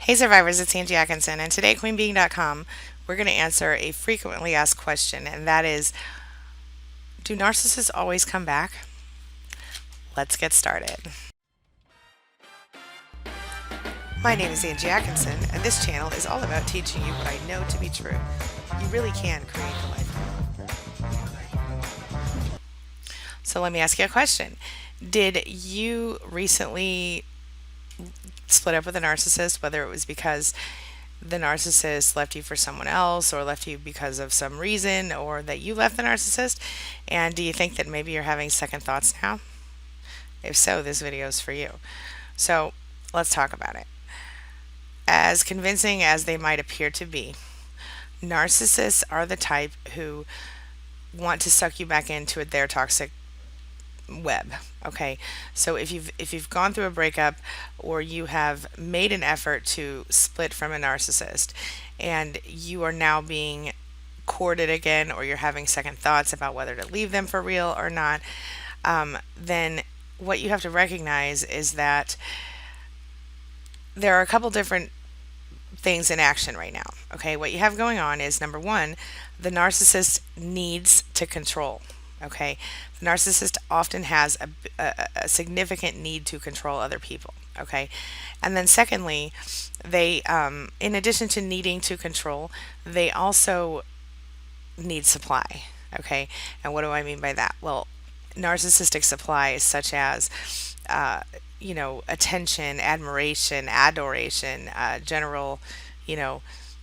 Hey survivors, it's Angie Atkinson, and today at queenbeing.com, we're going to answer a frequently asked question, and that is, do narcissists always come back? Let's get started. My name is Angie Atkinson, and this channel is all about teaching you what I know to be true. You really can create the life you want. So let me ask you a question. Did you recently split up with a narcissist, whether it was because the narcissist left you for someone else or left you because of some reason or that you left the narcissist? And do you think that maybe you're having second thoughts now? If so, this video is for you. So let's talk about it. As convincing as they might appear to be, narcissists are the type who want to suck you back into their toxic web. Okay, so if you've gone through a breakup or you have made an effort to split from a narcissist and you are now being courted again, or you're having second thoughts about whether to leave them for real or not, then what you have to recognize is that there are a couple different things in action right now. Okay, what you have going on is, number one, the narcissist needs to control. Okay, the narcissist often has a significant need to control other people. Okay, and then secondly, they, in addition to needing to control, they also need supply. Okay, and what do I mean by that? Well, narcissistic supply is such as attention, admiration, adoration, general, you know,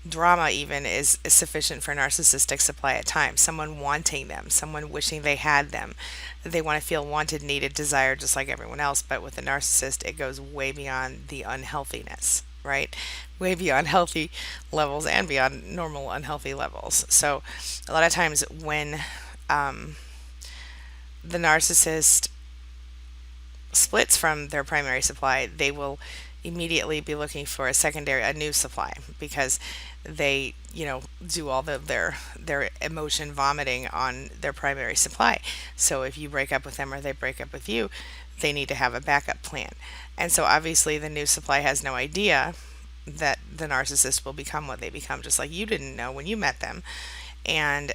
drama even is sufficient for narcissistic supply at times. Someone wanting them, someone wishing they had them. They want to feel wanted, needed, desired, just like everyone else. But with a narcissist, it goes way beyond the unhealthiness, right? Way beyond healthy levels and beyond normal unhealthy levels. So a lot of times when the narcissist splits from their primary supply, they will immediately be looking for a new supply, because they, do all their emotion vomiting on their primary supply. So if you break up with them or they break up with you, they need to have a backup plan. And so obviously the new supply has no idea that the narcissist will become what they become, just like you didn't know when you met them. And,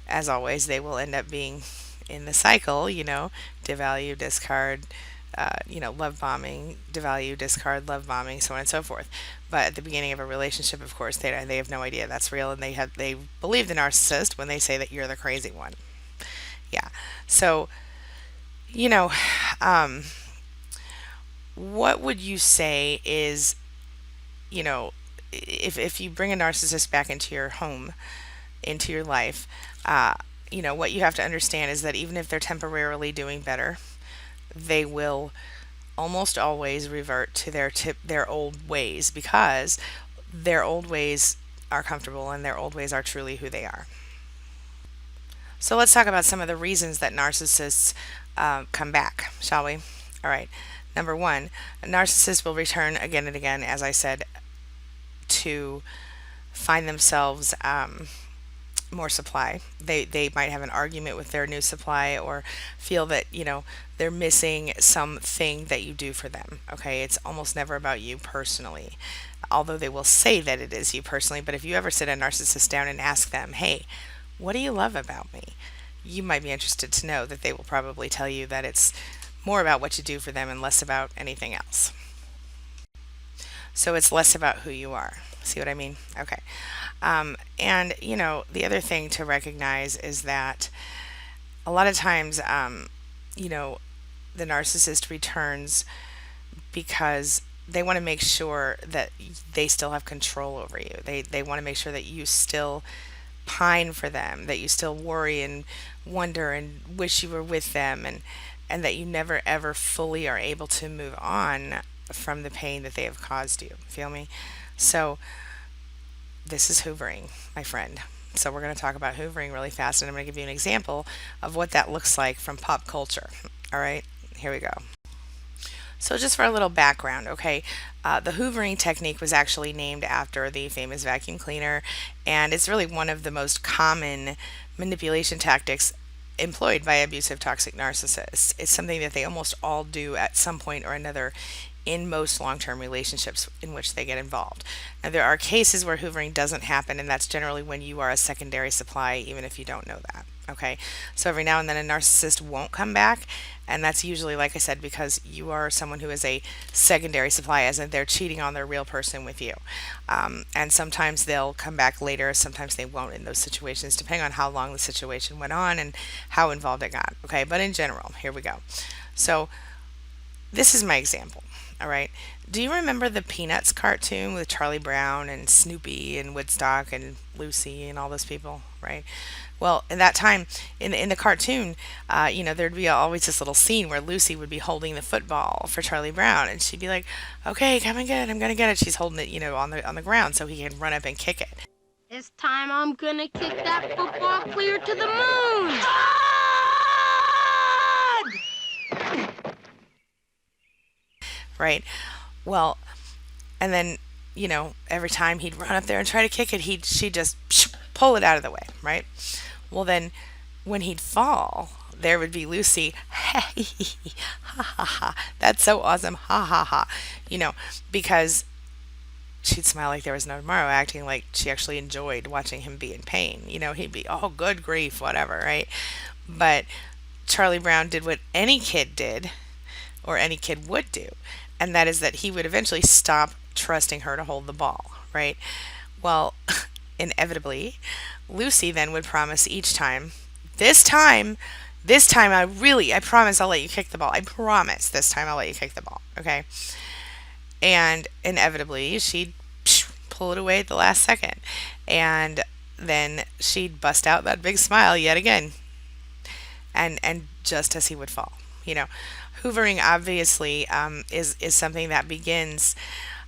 as always, they will end up being in the cycle, devalue, discard, love bombing, devalue, discard, love bombing, so on and so forth. But at the beginning of a relationship, of course, they have no idea that's real, and they believe the narcissist when they say that you're the crazy one. Yeah. So, you know, um, what would you say is, if you bring a narcissist back into your home, into your life, uh, what you have to understand is that even if they're temporarily doing better, they will almost always revert to their old ways, because their old ways are comfortable and their old ways are truly who they are. So let's talk about some of the reasons that narcissists come back, shall we? All right. Number one, a narcissist will return again and again, as I said, to find themselves more supply. They might have an argument with their new supply, or feel that, they're missing something that you do for them. Okay, it's almost never about you personally, although they will say that it is you personally. But if you ever sit a narcissist down and ask them, hey, what do you love about me? You might be interested to know that they will probably tell you that it's more about what you do for them and less about anything else. So it's less about who you are. See what I mean? Okay. And, the other thing to recognize is that a lot of times, the narcissist returns because they want to make sure that they still have control over you. They want to make sure that you still pine for them, that you still worry and wonder and wish you were with them, and that you never ever fully are able to move on from the pain that they have caused you. Feel me? So this is hoovering, my friend. So we're going to talk about hoovering really fast, and I'm going to give you an example of what that looks like from pop culture. All right, here we go. So just for a little background, okay, the hoovering technique was actually named after the famous vacuum cleaner, and it's really one of the most common manipulation tactics employed by abusive toxic narcissists. It's something that they almost all do at some point or another in most long-term relationships in which they get involved. Now, there are cases where hoovering doesn't happen, and that's generally when you are a secondary supply, even if you don't know that. Okay, so every now and then a narcissist won't come back, and that's usually, like I said, because you are someone who is a secondary supply, as in they're cheating on their real person with you. And sometimes they'll come back later, sometimes they won't in those situations, depending on how long the situation went on and how involved it got. Okay, but in general, here we go. So, this is my example. All right. Do you remember the Peanuts cartoon with Charlie Brown and Snoopy and Woodstock and Lucy and all those people, right? Well, in that time, in the cartoon, there'd be always this little scene where Lucy would be holding the football for Charlie Brown, and she'd be like, "Okay, come and get it. I'm gonna get it." She's holding it, on the ground so he can run up and kick it. This time I'm gonna kick that football clear to the moon! Right. Well, and then every time he'd run up there and try to kick it, she'd just pull it out of the way, right? Well, then when he'd fall, there would be Lucy. Ha ha ha! That's so awesome! Ha ha ha! Because she'd smile like there was no tomorrow, acting like she actually enjoyed watching him be in pain. He'd be, oh, good grief, whatever, right? But Charlie Brown did what any kid did, or any kid would do, and that is that he would eventually stop trusting her to hold the ball, right? Well, inevitably, Lucy then would promise each time, this time, I promise I'll let you kick the ball. I promise this time I'll let you kick the ball, okay? And inevitably, she'd pull it away at the last second. And then she'd bust out that big smile yet again. And just as he would fall. Hoovering obviously is something that begins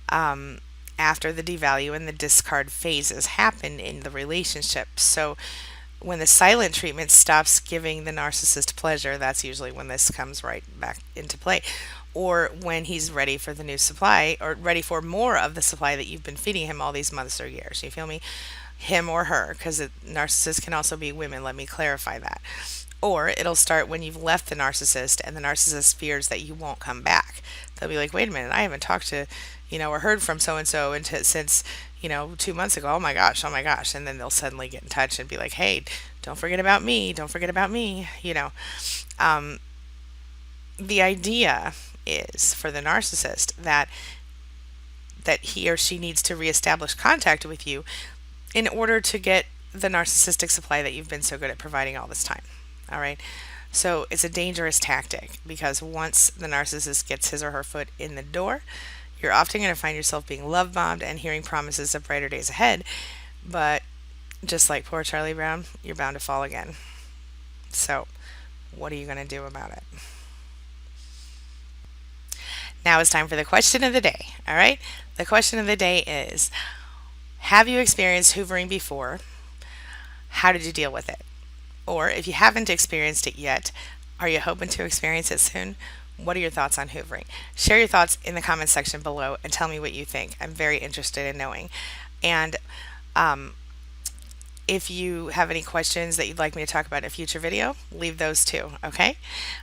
after the devalue and the discard phases happen in the relationship. So when the silent treatment stops giving the narcissist pleasure, that's usually when this comes right back into play. Or when he's ready for the new supply, or ready for more of the supply that you've been feeding him all these months or years. You feel me? Him or her, because narcissists can also be women. Let me clarify that. Or it'll start when you've left the narcissist and the narcissist fears that you won't come back. They'll be like, wait a minute, I haven't talked to, or heard from so and so since 2 months ago. Oh my gosh, oh my gosh. And then they'll suddenly get in touch and be like, hey, don't forget about me. Don't forget about me. The idea is for the narcissist that he or she needs to reestablish contact with you in order to get the narcissistic supply that you've been so good at providing all this time. All right. So it's a dangerous tactic because once the narcissist gets his or her foot in the door, you're often going to find yourself being love bombed and hearing promises of brighter days ahead. But just like poor Charlie Brown, you're bound to fall again. So what are you going to do about it? Now it's time for the question of the day. All right. The question of the day is, have you experienced hoovering before? How did you deal with it? Or if you haven't experienced it yet, are you hoping to experience it soon? What are your thoughts on hoovering? Share your thoughts in the comment section below and tell me what you think. I'm very interested in knowing. And if you have any questions that you'd like me to talk about in a future video, leave those too, okay?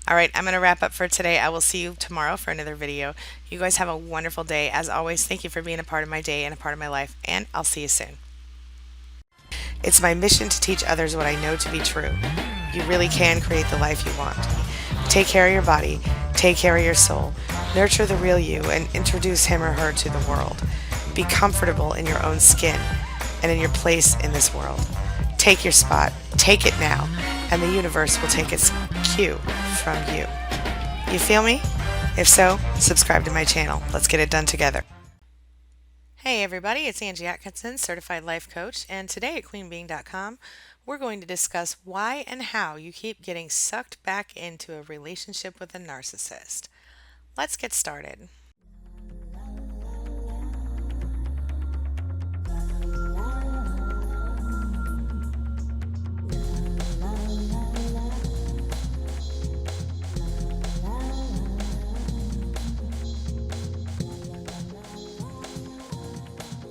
All right, I'm going to wrap up for today. I will see you tomorrow for another video. You guys have a wonderful day. As always, thank you for being a part of my day and a part of my life, and I'll see you soon. It's my mission to teach others what I know to be true. You really can create the life you want. Take care of your body, take care of your soul, nurture the real you, and introduce him or her to the world. Be comfortable in your own skin and in your place in this world. Take your spot, take it now, and the universe will take its cue from you. You feel me? If so, subscribe to my channel. Let's get it done together. Hey everybody, it's Angie Atkinson, Certified Life Coach, and today at QueenBeing.com, we're going to discuss why and how you keep getting sucked back into a relationship with a narcissist. Let's get started.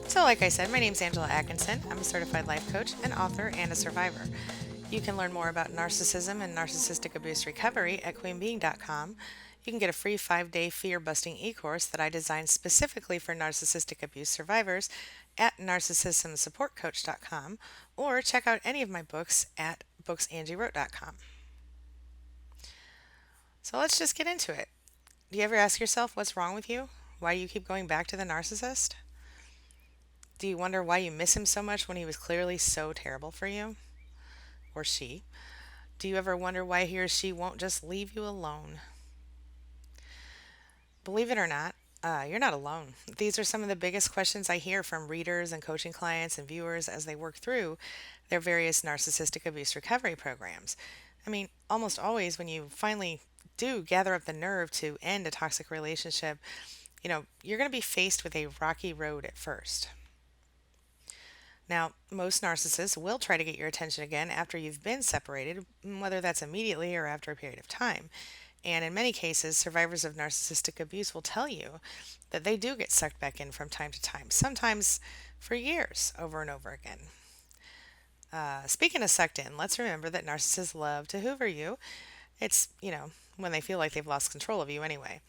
So like I said, my name is Angela Atkinson. I'm a certified life coach, an author, and a survivor. You can learn more about narcissism and narcissistic abuse recovery at queenbeing.com. You can get a free 5-day fear busting e course that I designed specifically for narcissistic abuse survivors at narcissismsupportcoach.com, or check out any of my books at booksangieWrote.com. So let's just get into it. Do you ever ask yourself what's wrong with you? Why you keep going back to the narcissist? Do you wonder why you miss him so much when he was clearly so terrible for you? Or she? Do you ever wonder why he or she won't just leave you alone? Believe it or not, you're not alone. These are some of the biggest questions I hear from readers and coaching clients and viewers as they work through their various narcissistic abuse recovery programs. I mean, almost always when you finally do gather up the nerve to end a toxic relationship, you're going to be faced with a rocky road at first. Now, most narcissists will try to get your attention again after you've been separated, whether that's immediately or after a period of time. And in many cases, survivors of narcissistic abuse will tell you that they do get sucked back in from time to time, sometimes for years, over and over again. Speaking of sucked in, let's remember that narcissists love to hoover you. It's, when they feel like they've lost control of you anyway.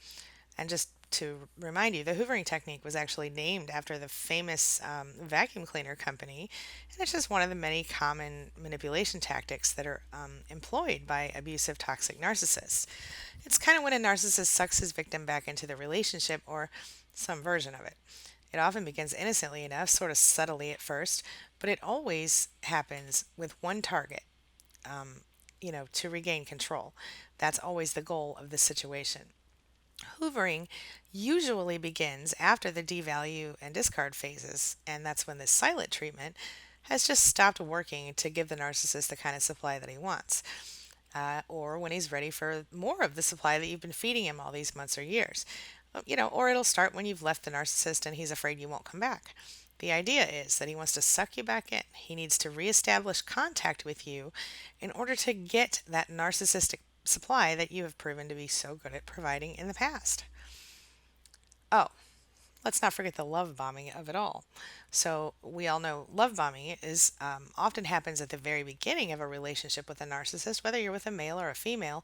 And just to remind you, the hoovering technique was actually named after the famous vacuum cleaner company, and it's just one of the many common manipulation tactics that are employed by abusive, toxic narcissists. It's kind of when a narcissist sucks his victim back into the relationship or some version of it. It often begins innocently enough, sort of subtly at first, but it always happens with one target, to regain control. That's always the goal of the situation. Hoovering usually begins after the devalue and discard phases, and that's when the silent treatment has just stopped working to give the narcissist the kind of supply that he wants, or when he's ready for more of the supply that you've been feeding him all these months or years. Or it'll start when you've left the narcissist and he's afraid you won't come back. The idea is that he wants to suck you back in. He needs to reestablish contact with you in order to get that narcissistic supply that you have proven to be so good at providing in the past. Oh, let's not forget the love bombing of it all. So we all know love bombing is often happens at the very beginning of a relationship with a narcissist, whether you're with a male or a female.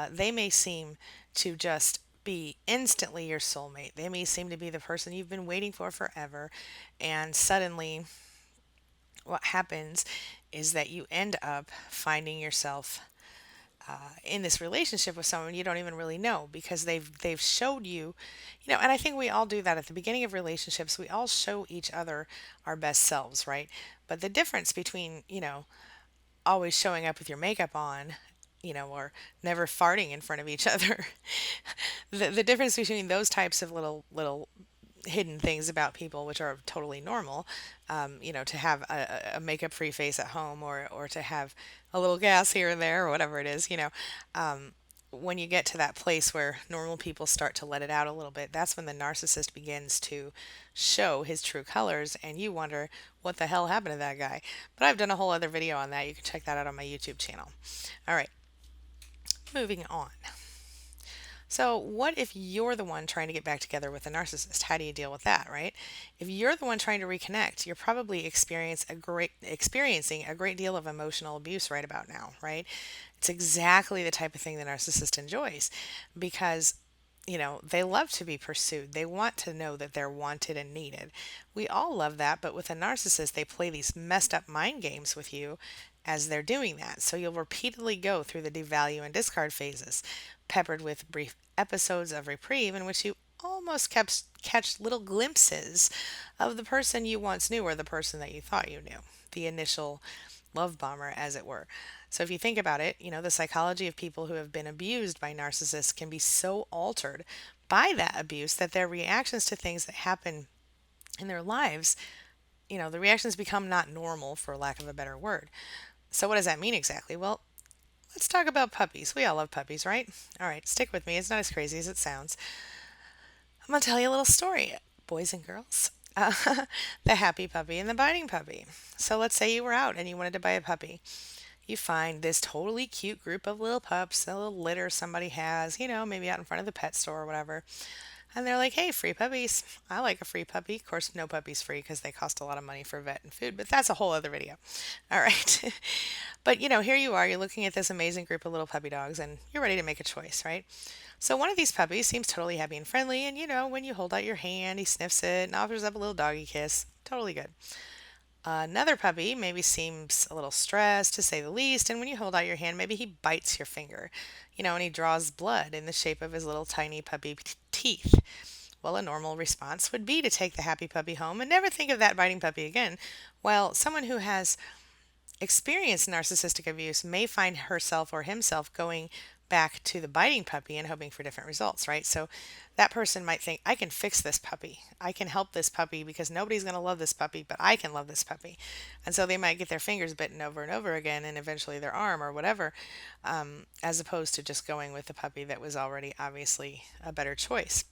They may seem to just be instantly your soulmate. They may seem to be the person you've been waiting for forever, and suddenly what happens is that you end up finding yourself in this relationship with someone you don't even really know because they've showed you, and I think we all do that at the beginning of relationships. We all show each other our best selves, right? But the difference between, always showing up with your makeup on, or never farting in front of each other, the difference between those types of little hidden things about people, which are totally normal, to have a makeup free face at home, or to have a little gas here and there, or whatever it is, when you get to that place where normal people start to let it out a little bit, that's when the narcissist begins to show his true colors, and you wonder what the hell happened to that guy. But I've done a whole other video on that. You can check that out on my YouTube channel. All right, moving on. So, what if you're the one trying to get back together with a narcissist? How do you deal with that, right? If you're the one trying to reconnect, you're probably experiencing a great deal of emotional abuse right about now, right? It's exactly the type of thing the narcissist enjoys because they love to be pursued. They want to know that they're wanted and needed. We all love that, but with a narcissist, they play these messed up mind games with you as they're doing that. So you'll repeatedly go through the devalue and discard phases, peppered with brief episodes of reprieve in which you almost catch little glimpses of the person you once knew or the person that you thought you knew, the initial love bomber, as it were. So if you think about it, the psychology of people who have been abused by narcissists can be so altered by that abuse that their reactions to things that happen in their lives, the reactions become not normal, for lack of a better word. So what does that mean exactly? Well, let's talk about puppies. We all love puppies, right? All right, stick with me. It's not as crazy as it sounds. I'm going to tell you a little story, boys and girls. The happy puppy and the biting puppy. So let's say you were out and you wanted to buy a puppy. You find this totally cute group of little pups, a little litter somebody has, maybe out in front of the pet store or whatever. And they're like, hey, free puppies. I like a free puppy. Of course, no puppy's free because they cost a lot of money for vet and food, but that's a whole other video. All right. But here you are, you're looking at this amazing group of little puppy dogs and you're ready to make a choice, right? So one of these puppies seems totally happy and friendly, and when you hold out your hand, he sniffs it and offers up a little doggy kiss. Totally good. Another puppy maybe seems a little stressed, to say the least, and when you hold out your hand, maybe he bites your finger, and he draws blood in the shape of his little tiny puppy teeth. Well, a normal response would be to take the happy puppy home and never think of that biting puppy again. While someone who has experienced narcissistic abuse may find herself or himself going back to the biting puppy and hoping for different results, right? So that person might think, I can fix this puppy. I can help this puppy because nobody's going to love this puppy, but I can love this puppy. And so they might get their fingers bitten over and over again and eventually their arm or whatever, as opposed to just going with the puppy that was already obviously a better choice.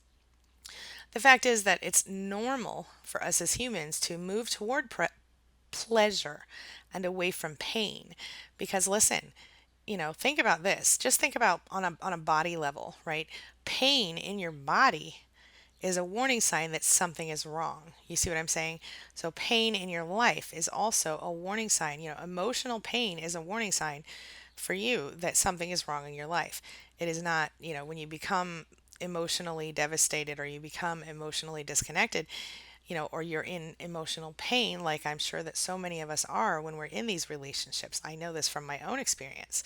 The fact is that it's normal for us as humans to move toward pleasure and away from pain. Because listen, think about this. Just think about on a body level, right? Pain in your body is a warning sign that something is wrong. You see what I'm saying? So pain in your life is also a warning sign. Emotional pain is a warning sign for you that something is wrong in your life. It is not, when you become emotionally devastated or you become emotionally disconnected, or you're in emotional pain, like I'm sure that so many of us are when we're in these relationships. I know this from my own experience.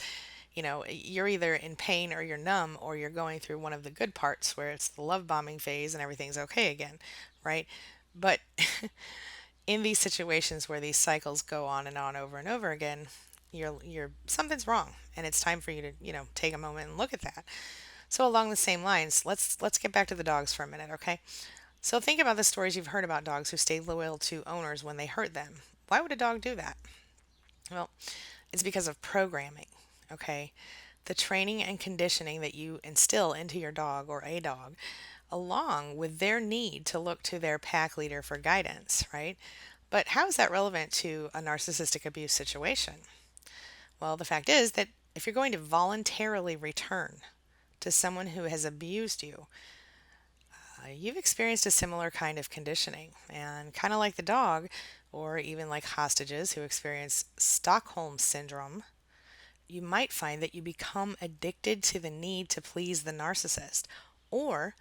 You're either in pain or you're numb or you're going through one of the good parts where it's the love bombing phase and everything's okay again, right? But in these situations where these cycles go on and on over and over again, you're something's wrong and it's time for you to, take a moment and look at that. So along the same lines, let's get back to the dogs for a minute, okay? So think about the stories you've heard about dogs who stayed loyal to owners when they hurt them. Why would a dog do that? Well, it's because of programming, okay? The training and conditioning that you instill into your dog or a dog, along with their need to look to their pack leader for guidance, right? But how is that relevant to a narcissistic abuse situation? Well, the fact is that if you're going to voluntarily return to someone who has abused you, you've experienced a similar kind of conditioning. And kind of like the dog, or even like hostages who experience Stockholm syndrome, you might find that you become addicted to the need to please the narcissist, or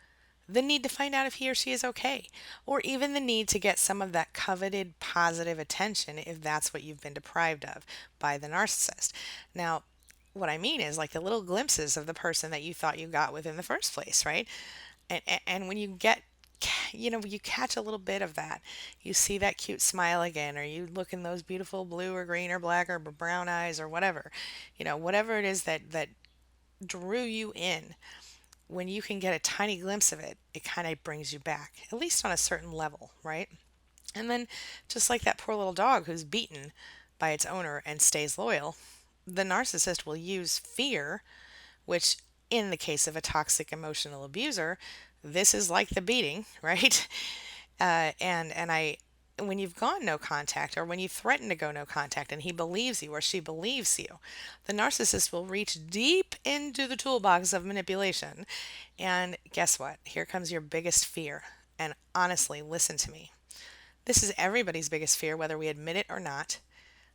the need to find out if he or she is okay, or even the need to get some of that coveted positive attention if that's what you've been deprived of by the narcissist. Now, what I mean is like the little glimpses of the person that you thought you got with in the first place, right? And when you get you catch a little bit of that, you see that cute smile again, or you look in those beautiful blue or green or black or brown eyes or whatever, whatever it is that drew you in. When you can get a tiny glimpse of it, it kind of brings you back, at least on a certain level, right? And then, just like that poor little dog who's beaten by its owner and stays loyal, the narcissist will use fear, which in the case of a toxic emotional abuser, this is like the beating, right? And when you've gone no contact or when you threaten to go no contact and he believes you or she believes you, the narcissist will reach deep into the toolbox of manipulation. And guess what? Here comes your biggest fear. And honestly, listen to me. This is everybody's biggest fear, whether we admit it or not.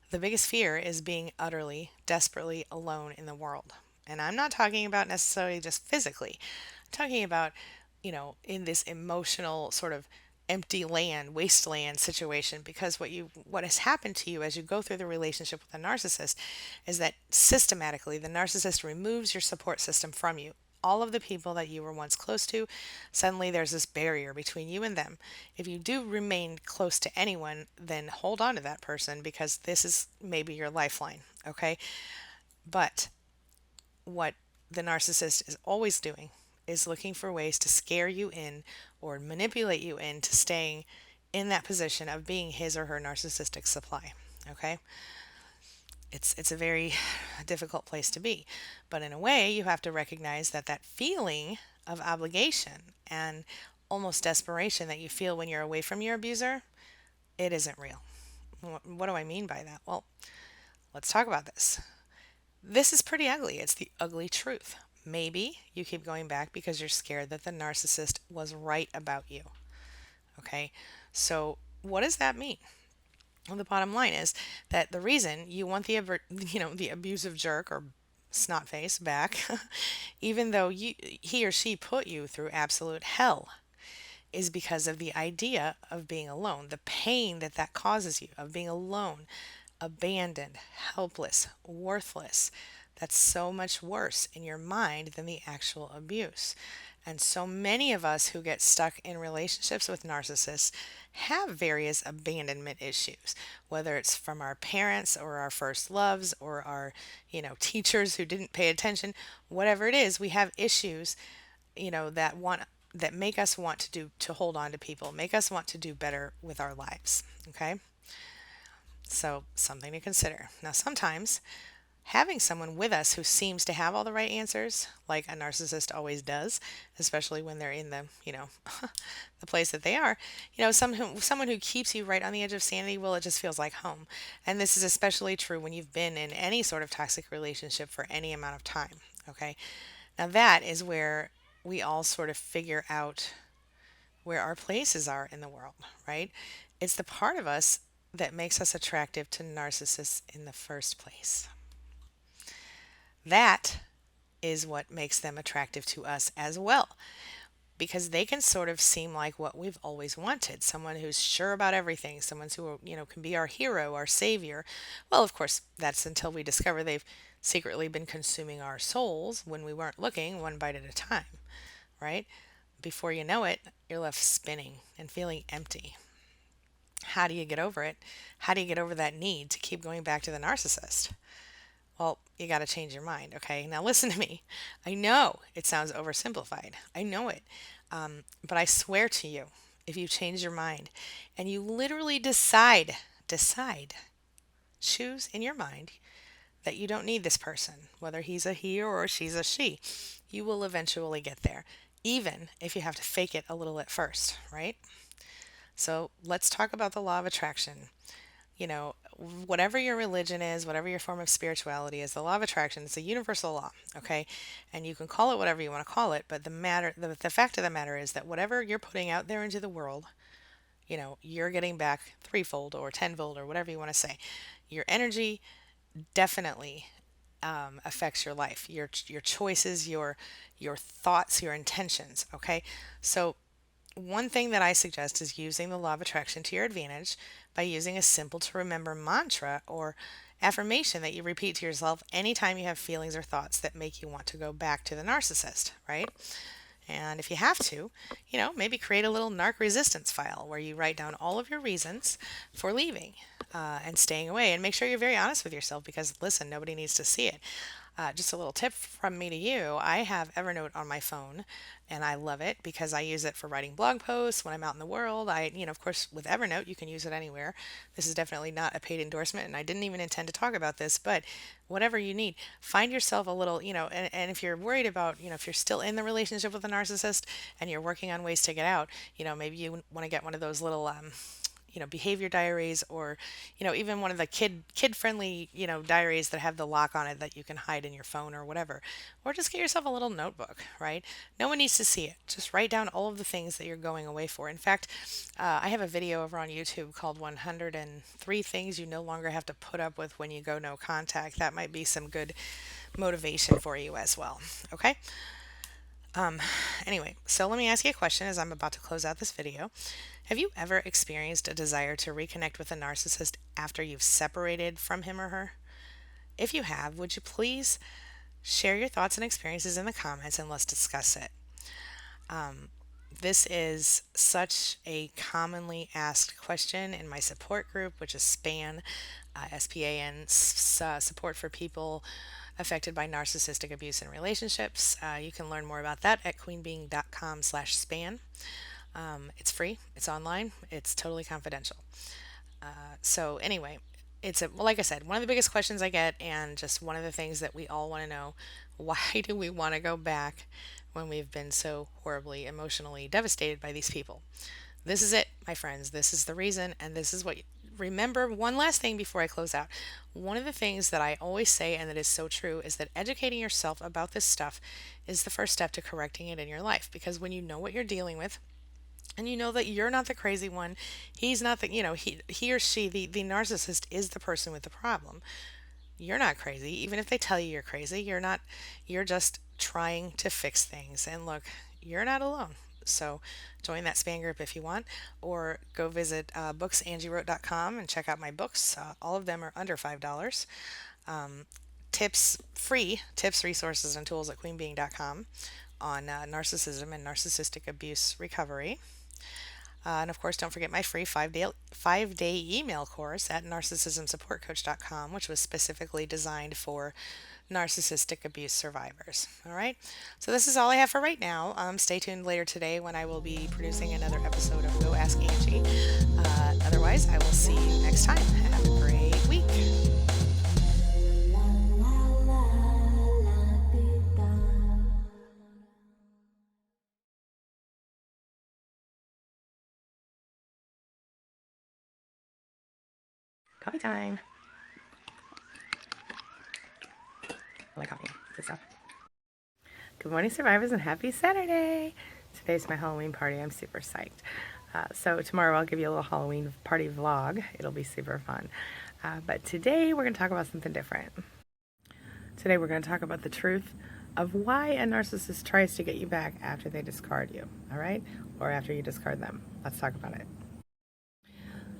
The biggest fear is being utterly, desperately alone in the world. And I'm not talking about necessarily just physically. I'm talking about, in this emotional sort of empty land, wasteland situation, because what has happened to you as you go through the relationship with a narcissist is that systematically the narcissist removes your support system from you. All of the people that you were once close to, suddenly there's this barrier between you and them. If you do remain close to anyone, then hold on to that person because this is maybe your lifeline, okay? But what the narcissist is always doing is looking for ways to scare you in or manipulate you into staying in that position of being his or her narcissistic supply, okay? It's a very difficult place to be. But in a way, you have to recognize that that feeling of obligation and almost desperation that you feel when you're away from your abuser, it isn't real. What do I mean by that? Well, let's talk about this. This is pretty ugly. It's the ugly truth. Maybe you keep going back because you're scared that the narcissist was right about you. Okay. So, what does that mean? Well, the bottom line is that the reason you want the abusive jerk or snot face back, even though he or she put you through absolute hell, is because of the idea of being alone, the pain that that causes you of being alone, abandoned, helpless, worthless. That's so much worse in your mind than the actual abuse. And so many of us who get stuck in relationships with narcissists have various abandonment issues, whether it's from our parents or our first loves or our, teachers who didn't pay attention, whatever it is, we have issues, that make us want to hold on to people, make us want to do better with our lives, okay? So, something to consider. Now, sometimes having someone with us who seems to have all the right answers, like a narcissist always does, especially when they're in the, the place that they are, someone who keeps you right on the edge of sanity, well, it just feels like home. And this is especially true when you've been in any sort of toxic relationship for any amount of time, okay? Now, that is where we all sort of figure out where our places are in the world, right? It's the part of us that makes us attractive to narcissists in the first place. That is what makes them attractive to us as well, because they can sort of seem like what we've always wanted, someone who's sure about everything, someone who, can be our hero, our savior. Well, of course, that's until we discover they've secretly been consuming our souls when we weren't looking, one bite at a time, right? Before you know it, you're left spinning and feeling empty. How do you get over it? How do you get over that need to keep going back to the narcissist? Well, you got to change your mind, okay? Now, listen to me. I know it sounds oversimplified. I know it. But I swear to you, if you change your mind and you literally decide, choose in your mind that you don't need this person, whether he's a he or she's a she, you will eventually get there, even if you have to fake it a little at first, right? So let's talk about the law of attraction. Whatever your religion is, whatever your form of spirituality is, the law of attraction is a universal law, okay? And you can call it whatever you want to call it, but the fact of the matter is that whatever you're putting out there into the world, you're getting back threefold or tenfold or whatever you want to say. Your energy definitely affects your life, your choices, your thoughts, your intentions, okay? So one thing that I suggest is using the law of attraction to your advantage by using a simple to remember mantra or affirmation that you repeat to yourself anytime you have feelings or thoughts that make you want to go back to the narcissist, right? And if you have to, maybe create a little narc resistance file where you write down all of your reasons for leaving and staying away. And make sure you're very honest with yourself because, listen, nobody needs to see it. Just a little tip from me to you. I have Evernote on my phone and I love it because I use it for writing blog posts when I'm out in the world. Of course, with Evernote, you can use it anywhere. This is definitely not a paid endorsement and I didn't even intend to talk about this, but whatever you need, find yourself a little, and if you're worried about, if you're still in the relationship with a narcissist and you're working on ways to get out, maybe you want to get one of those little, behavior diaries or, even one of the kid friendly, diaries that have the lock on it that you can hide in your phone or whatever. Or just get yourself a little notebook, right? No one needs to see it. Just write down all of the things that you're going away for. In fact, I have a video over on YouTube called 103 Things You No Longer Have to Put Up With When You Go No Contact. That might be some good motivation for you as well. Okay? Anyway, so let me ask you a question as I'm about to close out this video. Have you ever experienced a desire to reconnect with a narcissist after you've separated from him or her? If you have, would you please share your thoughts and experiences in the comments and let's discuss it? This is such a commonly asked question in my support group, which is SPAN, SPAN, support for people affected by narcissistic abuse in relationships. You can learn more about that at queenbeing.com/span. It's free, it's online, it's totally confidential. So anyway, like I said, one of the biggest questions I get, and just one of the things that we all want to know: why do we want to go back when we've been so horribly emotionally devastated by these people? This is it, my friends. This is the reason, and this is what remember one last thing before I close out. One of the things that I always say, and that is so true, is that educating yourself about this stuff is the first step to correcting it in your life. Because when you know what you're dealing with, and you know that you're not the crazy one, he's not the, he or she, the narcissist is the person with the problem. You're not crazy. Even if they tell you you're crazy, you're not, you're just trying to fix things. And look, you're not alone. So join that span group if you want, or go visit booksangiewrote.com and check out my books. All of them are under $5. Tips, free tips, resources, and tools at queenbeing.com on narcissism and narcissistic abuse recovery. And of course, don't forget my free 5-day email course at narcissismsupportcoach.com, which was specifically designed for narcissistic abuse survivors. All right. So this is all I have for right now. Stay tuned later today when I will be producing another episode of Go Ask Angie. Otherwise, I will see you next time. Have a great week. Coffee time. I like coffee. Good stuff. Good morning, survivors, and happy Saturday. Today's my Halloween party. I'm super psyched. So tomorrow I'll give you a little Halloween party vlog. It'll be super fun. But today we're going to talk about something different. Today we're going to talk about the truth of why a narcissist tries to get you back after they discard you, all right? Or after you discard them. Let's talk about it.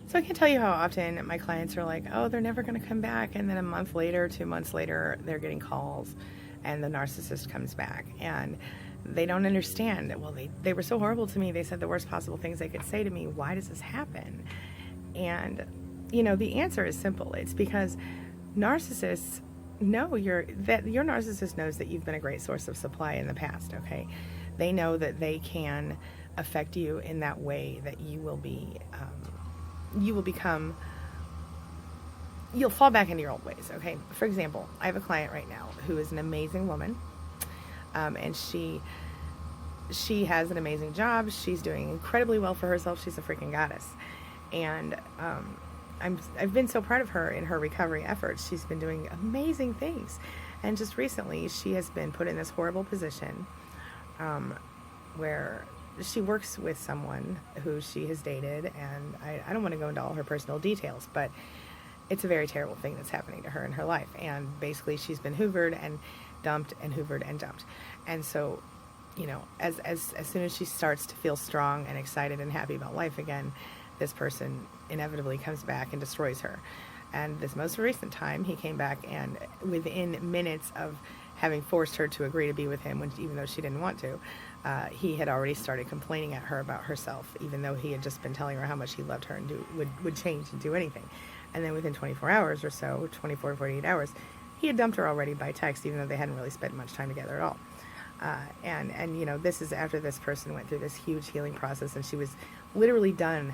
So I can't tell you how often my clients are like, oh, they're never going to come back. And then a month later, 2 months later, they're getting calls and the narcissist comes back. And they don't understand. Well, they were so horrible to me. They said the worst possible things they could say to me. Why does this happen? And, the answer is simple. It's because narcissists know your narcissist knows that you've been a great source of supply in the past, okay? They know that they can affect you in that way that you will you'll fall back into your old ways, okay? For example, I have a client right now who is an amazing woman, and she has an amazing job. She's doing incredibly well for herself. She's a freaking goddess, and I've been so proud of her in her recovery efforts. She's been doing amazing things, and just recently she has been put in this horrible position where she works with someone who she has dated, and I don't want to go into all her personal details, but it's a very terrible thing that's happening to her in her life. And basically she's been hoovered and dumped and hoovered and dumped. And so, as soon as she starts to feel strong and excited and happy about life again, this person inevitably comes back and destroys her. And this most recent time, he came back, and within minutes of having forced her to agree to be with him, even though she didn't want to, he had already started complaining at her about herself, even though he had just been telling her how much he loved her and would change and do anything. And then within 24 hours or so, 24 to 48 hours, he had dumped her already by text, even though they hadn't really spent much time together at all. And this is after this person went through this huge healing process, and she was literally done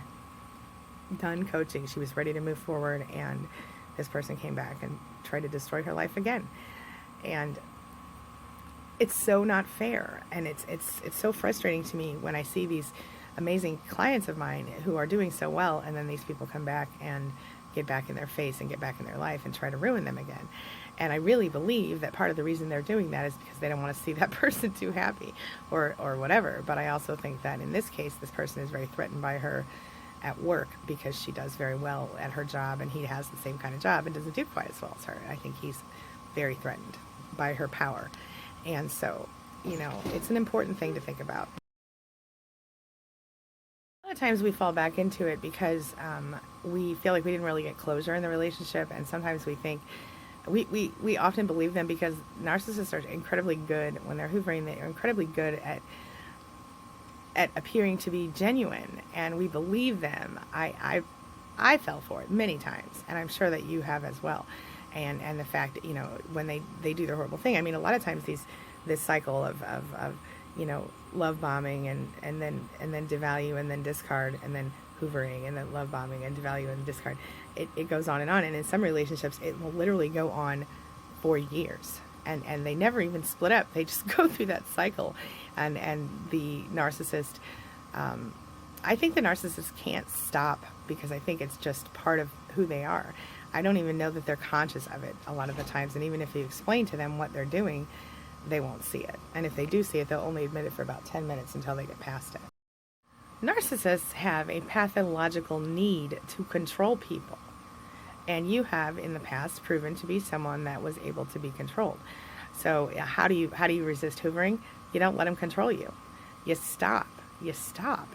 coaching. She was ready to move forward, and this person came back and tried to destroy her life again. And it's so not fair, and it's so frustrating to me when I see these amazing clients of mine who are doing so well, and then these people come back and get back in their face and get back in their life and try to ruin them again. And I really believe that part of the reason they're doing that is because they don't want to see that person too happy or whatever. But I also think that in this case, this person is very threatened by her at work because she does very well at her job, and he has the same kind of job and doesn't do quite as well as her. I think he's very threatened by her power. And so, it's an important thing to think about. A lot of times we fall back into it because we feel like we didn't really get closure in the relationship, and sometimes we think, we often believe them because narcissists are incredibly good when they're hoovering. They are incredibly good at appearing to be genuine, and we believe them. I fell for it many times, and I'm sure that you have as well. And the fact, when they do their horrible thing. I mean, a lot of times this cycle of love bombing and then devalue and then discard and then hoovering and then love bombing and devalue and discard. It goes on. And in some relationships, it will literally go on for years. And they never even split up. They just go through that cycle. And the narcissist I think the narcissists can't stop because I think it's just part of who they are. I don't even know that they're conscious of it a lot of the times. And even if you explain to them what they're doing, they won't see it. And if they do see it, they'll only admit it for about 10 minutes until they get past it. Narcissists have a pathological need to control people. And you have in the past proven to be someone that was able to be controlled. So how do you resist hoovering? You don't let them control you. You stop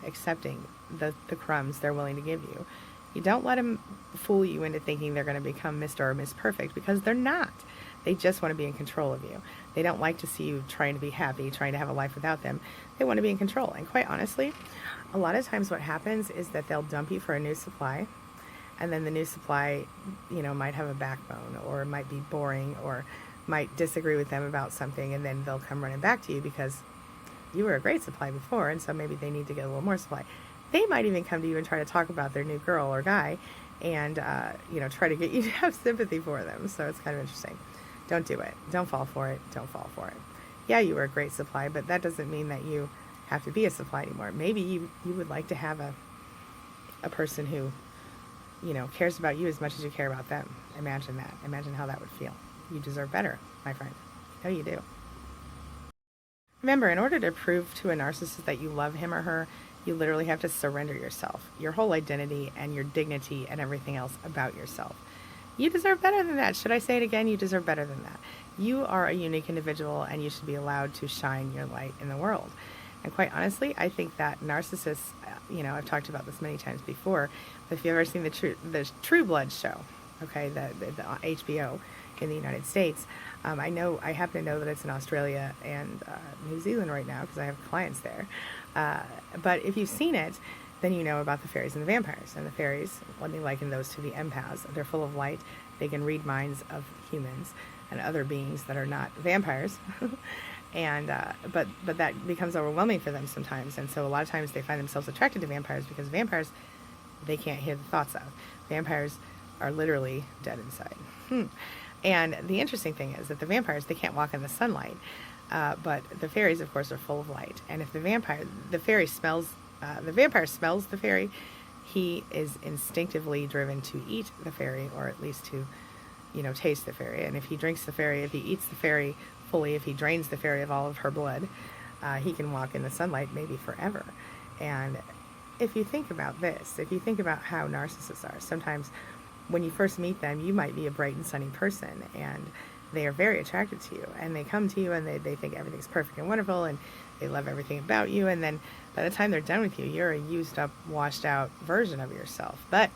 accepting the crumbs they're willing to give you. You don't let them fool you into thinking they're going to become Mr. or Miss Perfect, because they're not. They just want to be in control of you. They don't like to see you trying to be happy, trying to have a life without them. They want to be in control. And quite honestly, a lot of times what happens is that they'll dump you for a new supply, and then the new supply, might have a backbone, or might be boring, or might disagree with them about something, and then they'll come running back to you because you were a great supply before, and so maybe they need to get a little more supply. They might even come to you and try to talk about their new girl or guy, and try to get you to have sympathy for them. So it's kind of interesting. Don't do it. Don't fall for it. Don't fall for it. Yeah, you were a great supply, but that doesn't mean that you have to be a supply anymore. Maybe you would like to have a person who cares about you as much as you care about them. Imagine that. Imagine how that would feel. You deserve better, my friend. No, you do. Remember, in order to prove to a narcissist that you love him or her, you literally have to surrender yourself, your whole identity and your dignity and everything else about yourself. You deserve better than that. Should I say it again? You deserve better than that. You are a unique individual, and you should be allowed to shine your light in the world. And quite honestly, I think that narcissists, I've talked about this many times before, but if you've ever seen the True Blood show, okay, the HBO in the United States, I happen to know that it's in Australia and New Zealand right now because I have clients there. But if you've seen it, then you know about the fairies and the vampires. And the fairies, let me liken those to the empaths. They're full of light. They can read minds of humans and other beings that are not vampires. And but that becomes overwhelming for them sometimes. And so a lot of times they find themselves attracted to vampires because vampires, they can't hear the thoughts of. Vampires are literally dead inside. And the interesting thing is that the vampires, they can't walk in the sunlight. But the fairies, of course, are full of light. And if the vampire smells the fairy, he is instinctively driven to eat the fairy, or at least to, taste the fairy. And if he drinks the fairy, if he eats the fairy fully, if he drains the fairy of all of her blood, he can walk in the sunlight maybe forever. And if you think about this, if you think about how narcissists are, sometimes when you first meet them, you might be a bright and sunny person, and they are very attracted to you, and they come to you and they think everything's perfect and wonderful, and they love everything about you, and then by the time they're done with you, you're a used up, washed out version of yourself. But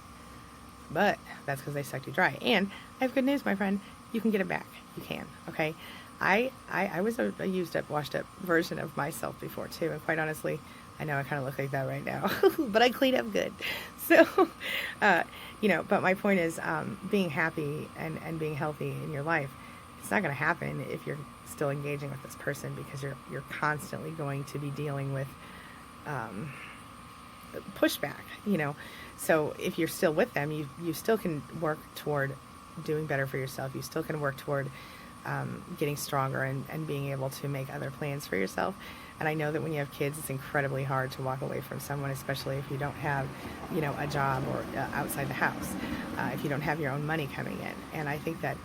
that's because they sucked you dry. And I have good news, my friend. You can get it back. You can. Okay. I was a used up, washed up version of myself before too, and quite honestly, I know I kind of look like that right now, but I clean up good. So, but my point is, being happy and being healthy in your life, it's not going to happen if you're still engaging with this person, because you're constantly going to be dealing with pushback, So if you're still with them, you still can work toward doing better for yourself. You still can work toward getting stronger and being able to make other plans for yourself. And I know that when you have kids, it's incredibly hard to walk away from someone, especially if you don't have, a job or outside the house, if you don't have your own money coming in. And I think that,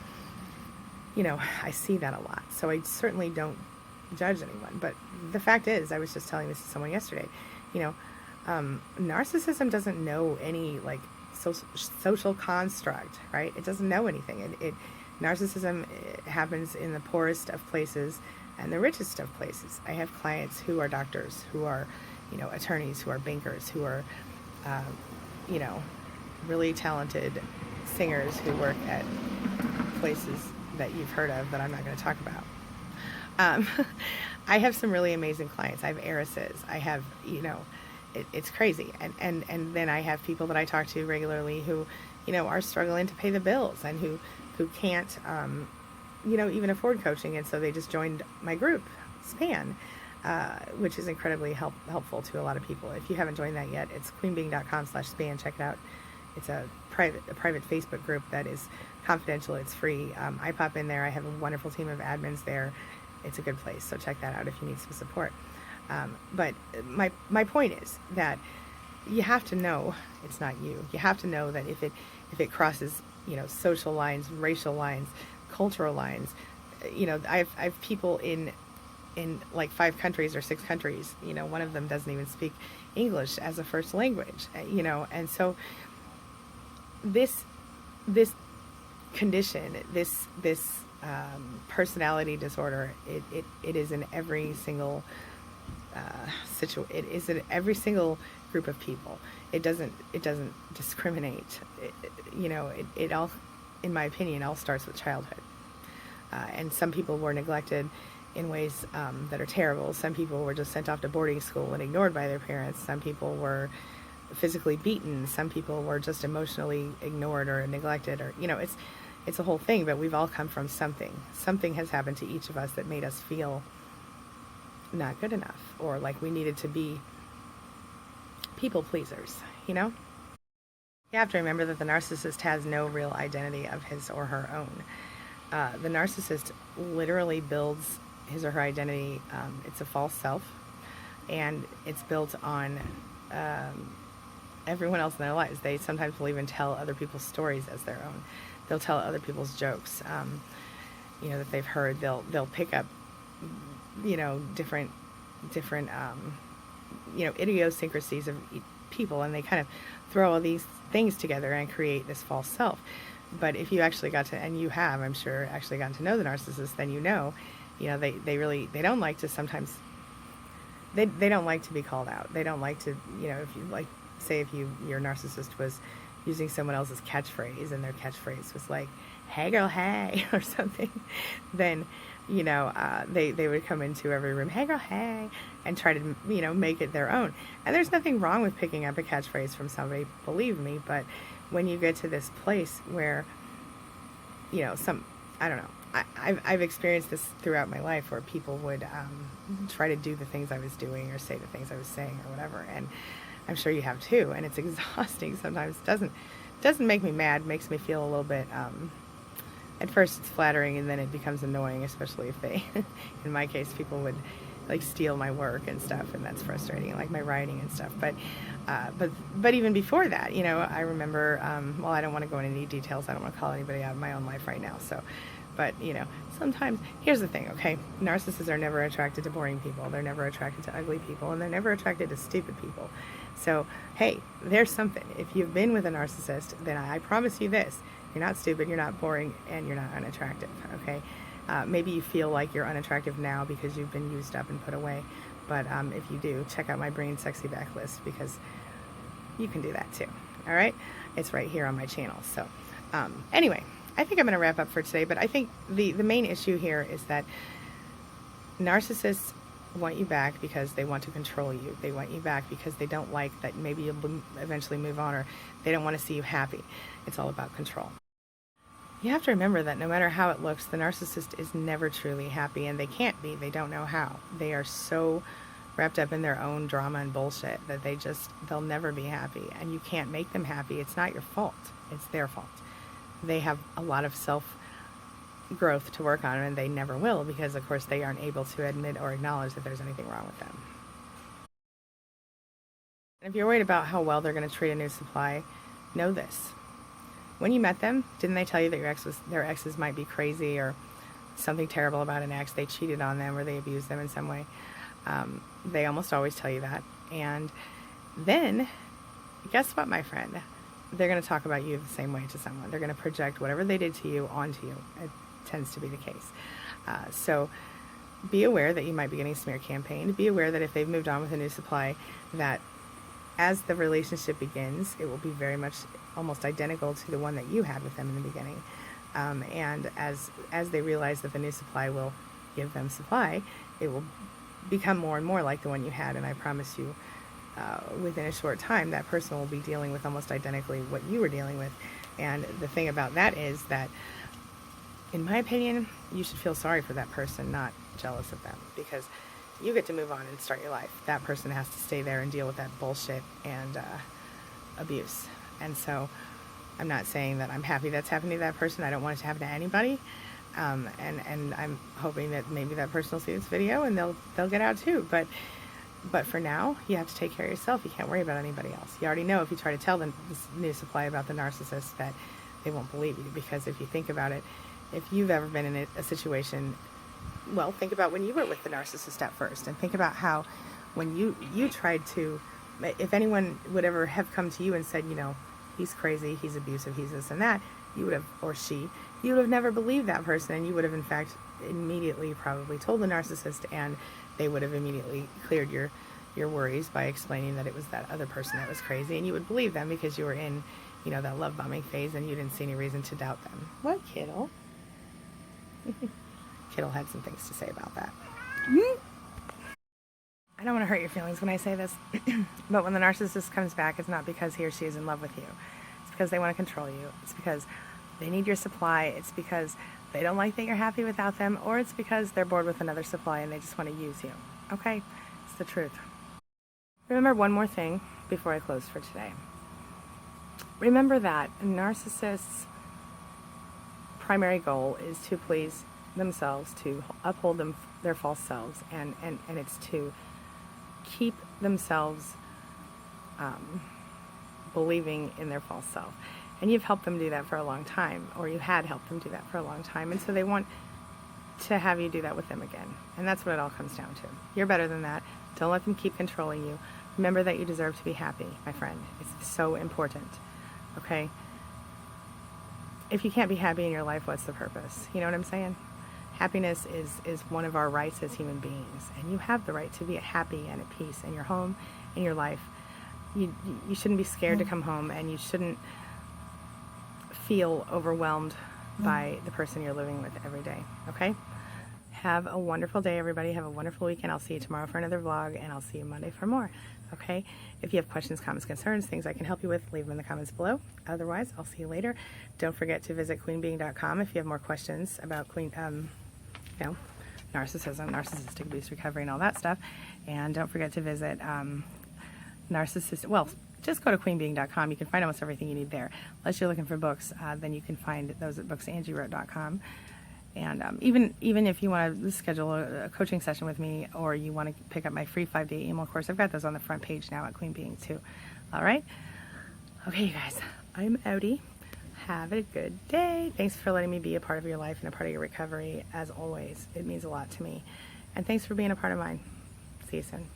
I see that a lot. So I certainly don't judge anyone. But the fact is, I was just telling this to someone yesterday, narcissism doesn't know any social construct, right? It doesn't know anything. Narcissism happens in the poorest of places and the richest of places. I have clients who are doctors, who are, attorneys, who are bankers, who are, really talented singers who work at places that you've heard of that I'm not going to talk about. I have some really amazing clients. I have heiresses. I have, it's crazy. And then I have people that I talk to regularly who, are struggling to pay the bills and who can't, even afford coaching. And so they just joined my group, SPAN, which is incredibly helpful to a lot of people. If you haven't joined that yet, it's queenbeing.com/SPAN. Check it out. It's a private Facebook group that is confidential. It's free. I pop in there. I have a wonderful team of admins there. It's a good place. So check that out if you need some support. But my point is that, you have to know it's not you. You have to know that if it crosses, social lines, racial lines, cultural lines, I've people in like 5 countries or 6 countries. One of them doesn't even speak English as a first language. And so this condition, this personality disorder, it is in every single it is in every single group of people. It doesn't discriminate. It all, in my opinion, all starts with childhood. And some people were neglected in ways that are terrible. Some people were just sent off to boarding school and ignored by their parents. Some people were physically beaten. Some people were just emotionally ignored or neglected, or it's a whole thing. But we've all come from something. Something has happened to each of us that made us feel not good enough, or like we needed to be people pleasers. You have to remember that the narcissist has no real identity of his or her own. The narcissist literally builds his or her identity. It's a false self, and it's built on everyone else in their lives. They sometimes will even tell other people's stories as their own. They'll tell other people's jokes, that they've heard. They'll pick up, different idiosyncrasies of people, and they kind of throw all these things together and create this false self. But if you actually got to, and you have, I'm sure, actually gotten to know the narcissist, then they don't like to sometimes, they don't like to be called out. They don't like to, if you like, say if your narcissist was using someone else's catchphrase, and their catchphrase was like, "Hey girl, hey," or something, then, they would come into every room, "Hey girl, hey," and try to, make it their own. And there's nothing wrong with picking up a catchphrase from somebody, believe me, but when you get to this place where, I don't know, I've experienced this throughout my life, where people would try to do the things I was doing or say the things I was saying or whatever, and I'm sure you have too, and it's exhausting sometimes. It doesn't make me mad, makes me feel a little bit, at first it's flattering, and then it becomes annoying, especially if they, in my case, people would like steal my work and stuff, and that's frustrating, like my writing and stuff. But even before that, I remember, well, I don't want to go into any details. I don't want to call anybody out of my own life right now. So, but sometimes, here's the thing, okay? Narcissists are never attracted to boring people. They're never attracted to ugly people, and they're never attracted to stupid people. So, hey, there's something. If you've been with a narcissist, then I promise you this: you're not stupid, you're not boring, and you're not unattractive. Okay? Maybe you feel like you're unattractive now because you've been used up and put away. But if you do, check out my Brain Sexy Back list, because you can do that too. All right? It's right here on my channel. So anyway, I think I'm going to wrap up for today. But I think the main issue here is that narcissists want you back because they want to control you. They want you back because they don't like that maybe you'll eventually move on, or they don't want to see you happy. It's all about control. You have to remember that no matter how it looks, the narcissist is never truly happy, and they can't be. They don't know how. They are so wrapped up in their own drama and bullshit that they'll never be happy, and you can't make them happy. It's not your fault. It's their fault. They have a lot of self-growth to work on, and they never will, because, of course, they aren't able to admit or acknowledge that there's anything wrong with them. And if you're worried about how well they're going to treat a new supply, know this. When you met them, didn't they tell you that their exes might be crazy, or something terrible about an ex? They cheated on them, or they abused them in some way. They almost always tell you that. And then, guess what, my friend? They're going to talk about you the same way to someone. They're going to project whatever they did to you onto you. It tends to be the case. So be aware that you might be getting smear campaigned. Be aware that if they've moved on with a new supply, that as the relationship begins, it will be very much almost identical to the one that you had with them in the beginning. And as they realize that the new supply will give them supply, it will become more and more like the one you had. And I promise you, within a short time, that person will be dealing with almost identically what you were dealing with. And the thing about that is that, in my opinion, you should feel sorry for that person, not jealous of them, because you get to move on and start your life. That person has to stay there and deal with that bullshit and abuse. And so I'm not saying that I'm happy that's happening to that person. I don't want it to happen to anybody. And I'm hoping that maybe that person will see this video and they'll get out too. But But for now, you have to take care of yourself. You can't worry about anybody else. You already know if you try to tell them this new supply about the narcissist that they won't believe you. Because if you think about it, if you've ever been in a situation, well, think about when you were with the narcissist at first, and think about how when you tried to, if anyone would ever have come to you and said, he's crazy, he's abusive, he's this and that, you would have, or she, you would have never believed that person, and you would have in fact immediately probably told the narcissist, and they would have immediately cleared your worries by explaining that it was that other person that was crazy, and you would believe them because you were in, that love bombing phase, and you didn't see any reason to doubt them. What, Kittle? Kittle had some things to say about that. I don't want to hurt your feelings when I say this, but when the narcissist comes back, it's not because he or she is in love with you. It's because they want to control you. It's because they need your supply. It's because they don't like that you're happy without them, or it's because they're bored with another supply and they just want to use you. Okay? It's the truth. Remember one more thing before I close for today. Remember that a narcissist's primary goal is to please themselves, to uphold their false selves, and it's to keep themselves believing in their false self. And you've helped them do that for a long time, or you had helped them do that for a long time, and so they want to have you do that with them again. And that's what it all comes down to. You're better than that. Don't let them keep controlling you. Remember that you deserve to be happy, my friend. It's so important. Okay? If you can't be happy in your life, what's the purpose? You know what I'm saying? Happiness is one of our rights as human beings, and you have the right to be happy and at peace in your home, in your life. You shouldn't be scared to come home, and you shouldn't feel overwhelmed by the person you're living with every day. Okay? Have a wonderful day, everybody. Have a wonderful weekend. I'll see you tomorrow for another vlog, and I'll see you Monday for more. Okay? If you have questions, comments, concerns, things I can help you with, leave them in the comments below. Otherwise, I'll see you later. Don't forget to visit queenbeing.com if you have more questions about narcissism, narcissistic abuse recovery, and all that stuff. And don't forget to visit just go to queenbeing.com. You can find almost everything you need there. Unless you're looking for books, then you can find those at booksangiewrote.com. And even if you want to schedule a coaching session with me, or you want to pick up my free 5-day email course, I've got those on the front page now at Queen Being too. All right? Okay, you guys. I'm outie. Have a good day. Thanks for letting me be a part of your life and a part of your recovery. As always, it means a lot to me. And thanks for being a part of mine. See you soon.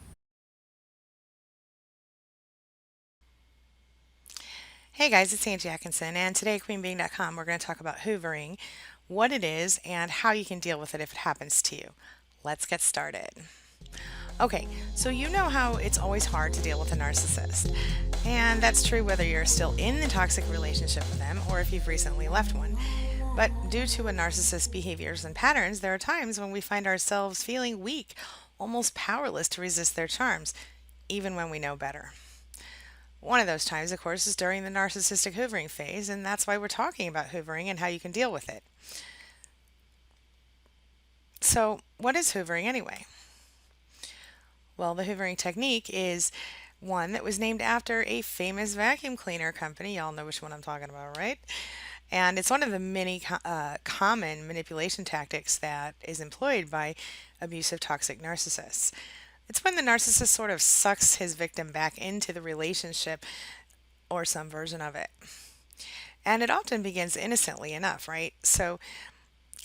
Hey guys, it's Angie Atkinson, and today at queenbeing.com we're going to talk about hoovering, what it is, and how you can deal with it if it happens to you. Let's get started. Okay, so you know how it's always hard to deal with a narcissist. And that's true whether you're still in the toxic relationship with them or if you've recently left one. But due to a narcissist's behaviors and patterns, there are times when we find ourselves feeling weak, almost powerless to resist their charms, even when we know better. One of those times, of course, is during the narcissistic hoovering phase, and that's why we're talking about hoovering and how you can deal with it. So, what is hoovering anyway? Well, the hoovering technique is one that was named after a famous vacuum cleaner company. Y'all know which one I'm talking about, right? And it's one of the many common manipulation tactics that is employed by abusive, toxic narcissists. It's when the narcissist sort of sucks his victim back into the relationship or some version of it. And it often begins innocently enough, right? So,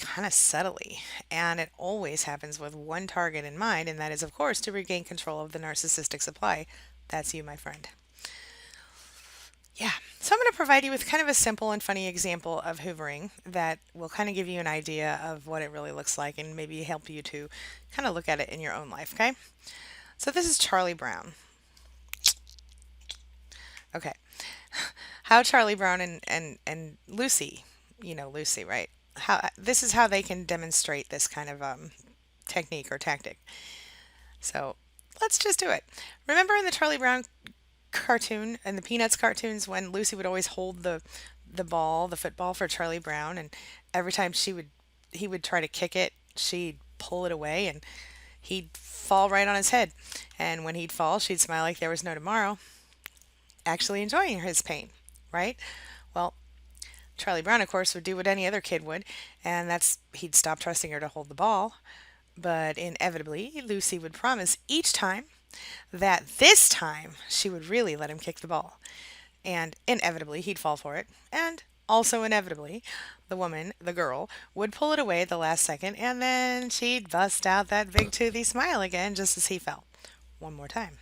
kind of subtly. And it always happens with one target in mind, and that is, of course, to regain control of the narcissistic supply. That's you, my friend. Yeah, so I'm going to provide you with kind of a simple and funny example of hoovering that will kind of give you an idea of what it really looks like and maybe help you to kind of look at it in your own life, okay? So this is Charlie Brown. Okay, how Charlie Brown and Lucy, you know Lucy, right? This is how they can demonstrate this kind of technique or tactic. So let's just do it. Remember in the Charlie Brown cartoon and the Peanuts cartoons when Lucy would always hold the football for Charlie Brown, and every time he would try to kick it, she'd pull it away and he'd fall right on his head. And when he'd fall, she'd smile like there was no tomorrow, actually enjoying his pain, right? Well, Charlie Brown, of course, would do what any other kid would, and that's he'd stop trusting her to hold the ball. But inevitably, Lucy would promise each time that this time she would really let him kick the ball. And inevitably, he'd fall for it. And also, inevitably, the woman, the girl, would pull it away at the last second, and then she'd bust out that big toothy smile again just as he fell. One more time.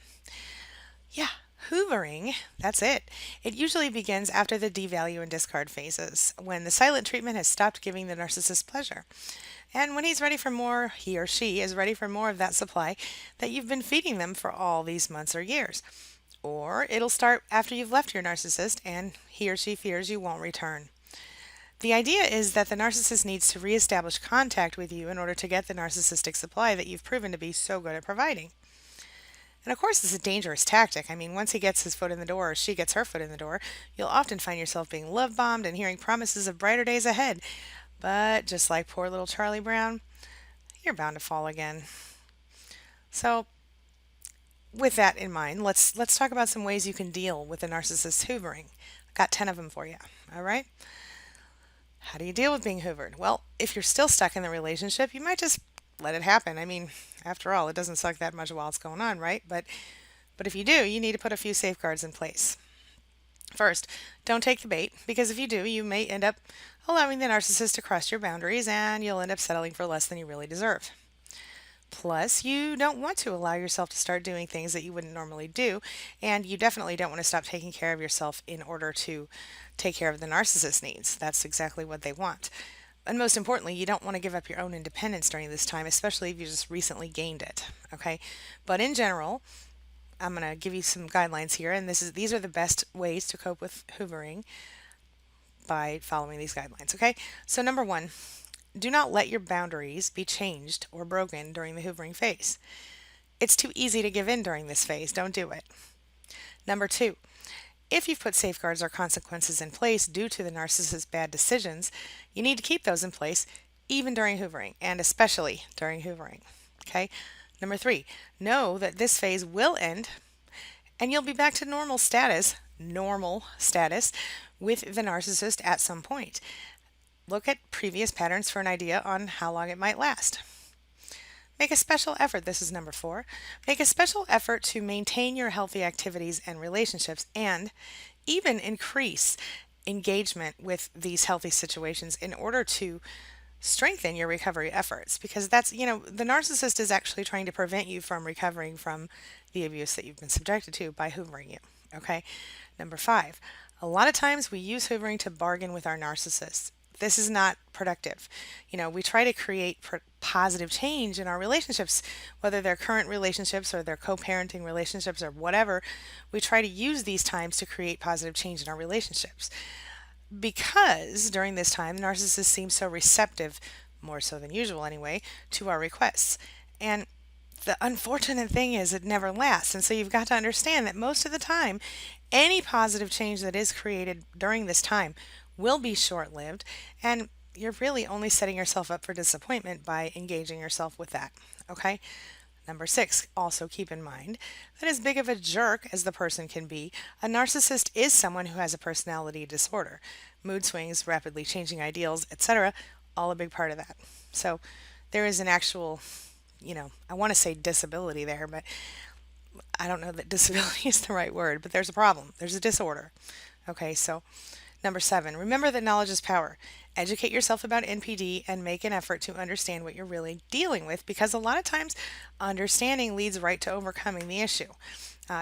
Yeah, hoovering, that's it. It usually begins after the devalue and discard phases, when the silent treatment has stopped giving the narcissist pleasure. And when he's ready for more, he or she is ready for more of that supply that you've been feeding them for all these months or years. Or it'll start after you've left your narcissist and he or she fears you won't return. The idea is that the narcissist needs to reestablish contact with you in order to get the narcissistic supply that you've proven to be so good at providing. And of course, it's a dangerous tactic. I mean, once he gets his foot in the door or she gets her foot in the door, you'll often find yourself being love bombed and hearing promises of brighter days ahead. But just like poor little Charlie Brown, you're bound to fall again. So, with that in mind, let's talk about some ways you can deal with the narcissist hoovering. I've got 10 of them for you. All right? How do you deal with being hoovered? Well, if you're still stuck in the relationship, you might just let it happen. I mean, after all, it doesn't suck that much while it's going on, right? But if you do, you need to put a few safeguards in place. First, don't take the bait, because if you do, you may end up allowing the narcissist to cross your boundaries and you'll end up settling for less than you really deserve. Plus, you don't want to allow yourself to start doing things that you wouldn't normally do, and you definitely don't want to stop taking care of yourself in order to take care of the narcissist's needs. That's exactly what they want. And most importantly, you don't want to give up your own independence during this time, especially if you just recently gained it. Okay? But in general, I'm going to give you some guidelines here, and these are the best ways to cope with hoovering by following these guidelines. Okay? So number one, do not let your boundaries be changed or broken during the hoovering phase. It's too easy to give in during this phase. Don't do it. Number two, if you've put safeguards or consequences in place due to the narcissist's bad decisions, you need to keep those in place even during hoovering and especially during hoovering. Okay? Number three, know that this phase will end and you'll be back to normal status with the narcissist at some point. Look at previous patterns for an idea on how long it might last. Make a special effort, this is number four. Make a special effort to maintain your healthy activities and relationships and even increase engagement with these healthy situations in order to strengthen your recovery efforts, because the narcissist is actually trying to prevent you from recovering from the abuse that you've been subjected to by hoovering you. Okay? Number five, a lot of times we use hoovering to bargain with our narcissists. This is not productive. We try to create positive change in our relationships, whether they're current relationships or they're co-parenting relationships or whatever. We try to use these times to create positive change in our relationships. Because during this time, the narcissist seems so receptive, more so than usual anyway, to our requests. And the unfortunate thing is it never lasts. And so you've got to understand that most of the time, any positive change that is created during this time will be short-lived, and you're really only setting yourself up for disappointment by engaging yourself with that. Okay? Number six, also keep in mind that as big of a jerk as the person can be, a narcissist is someone who has a personality disorder. Mood swings, rapidly changing ideals, etc., all a big part of that. So there is an actual, I want to say disability there, but I don't know that disability is the right word, but there's a problem. There's a disorder. Okay, so number seven, remember that knowledge is power. Educate yourself about NPD and make an effort to understand what you're really dealing with, because a lot of times understanding leads right to overcoming the issue.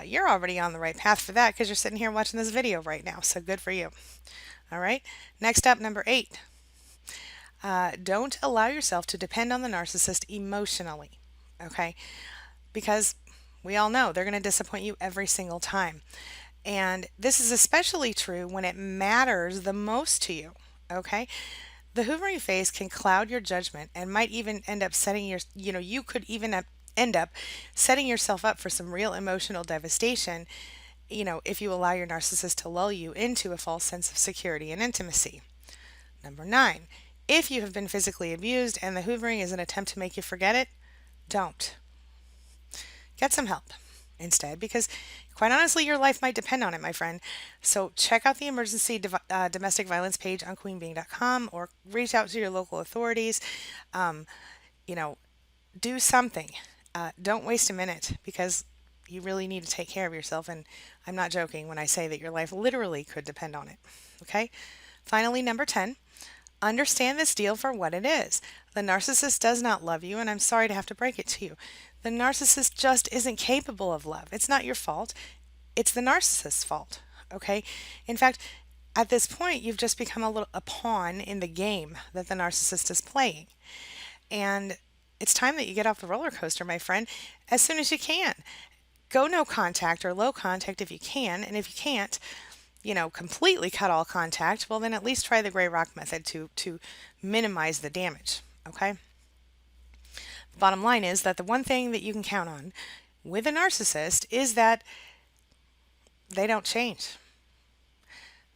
You're already on the right path for that because you're sitting here watching this video right now, so good for you. All right, next up, number eight, don't allow yourself to depend on the narcissist emotionally, okay? Because we all know they're going to disappoint you every single time. And this is especially true when it matters the most to you, okay? The hoovering phase can cloud your judgment and might even end up you could even end up setting yourself up for some real emotional devastation, if you allow your narcissist to lull you into a false sense of security and intimacy. Number nine, if you have been physically abused and the hoovering is an attempt to make you forget it, don't. Get some help instead, because quite honestly, your life might depend on it, my friend. So check out the emergency domestic violence page on queenbeing.com or reach out to your local authorities. Do something. Don't waste a minute, because You really need to take care of yourself, and I'm not joking when I say that your life literally could depend on it. Okay? Finally, number 10, understand this deal for what it is. The narcissist does not love you, and I'm sorry to have to break it to you. The narcissist just isn't capable of love. It's not your fault, it's the narcissist's fault. Okay? In fact, at this point, you've just become a pawn in the game that the narcissist is playing. And it's time that you get off the roller coaster, my friend, as soon as you can. Go no contact or low contact if you can, and if you can't, completely cut all contact, well, then at least try the gray rock method to minimize the damage. Okay? The bottom line is that the one thing that you can count on with a narcissist is that they don't change.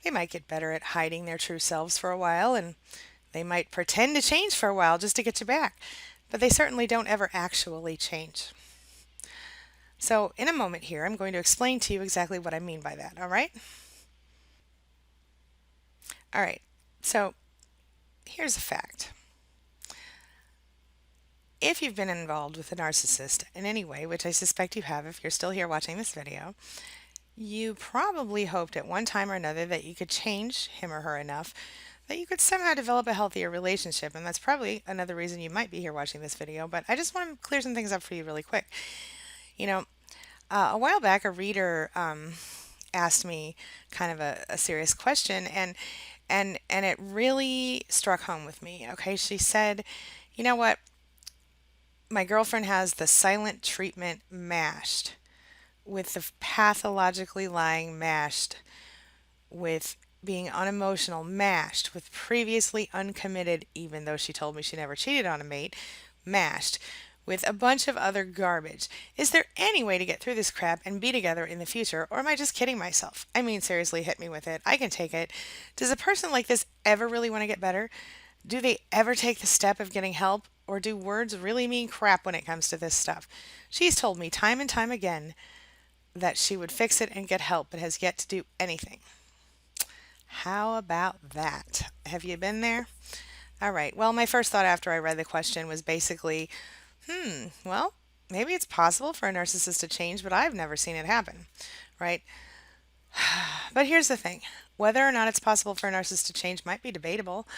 They might get better at hiding their true selves for a while, and they might pretend to change for a while just to get you back, but they certainly don't ever actually change. So, in a moment here, I'm going to explain to you exactly what I mean by that, all right? All right, so here's a fact. If you've been involved with a narcissist in any way, which I suspect you have if you're still here watching this video, you probably hoped at one time or another that you could change him or her enough that you could somehow develop a healthier relationship. And that's probably another reason you might be here watching this video. But I just want to clear some things up for you really quick. You know, a while back, a reader asked me kind of a serious question, and it really struck home with me. Okay, she said, "You know what? My girlfriend has the silent treatment mashed, with the pathologically lying mashed, with being unemotional mashed, with previously uncommitted, even though she told me she never cheated on a mate, mashed, with a bunch of other garbage. Is there any way to get through this crap and be together in the future, or am I just kidding myself? I mean, seriously, hit me with it. I can take it. Does a person like this ever really want to get better? Do they ever take the step of getting help, or do words really mean crap when it comes to this stuff? She's told me time and time again that she would fix it and get help, but has yet to do anything." How about that? Have you been there? All right. Well, my first thought after I read the question was basically, well, maybe it's possible for a narcissist to change, but I've never seen it happen, right? But here's the thing. Whether or not it's possible for a narcissist to change might be debatable.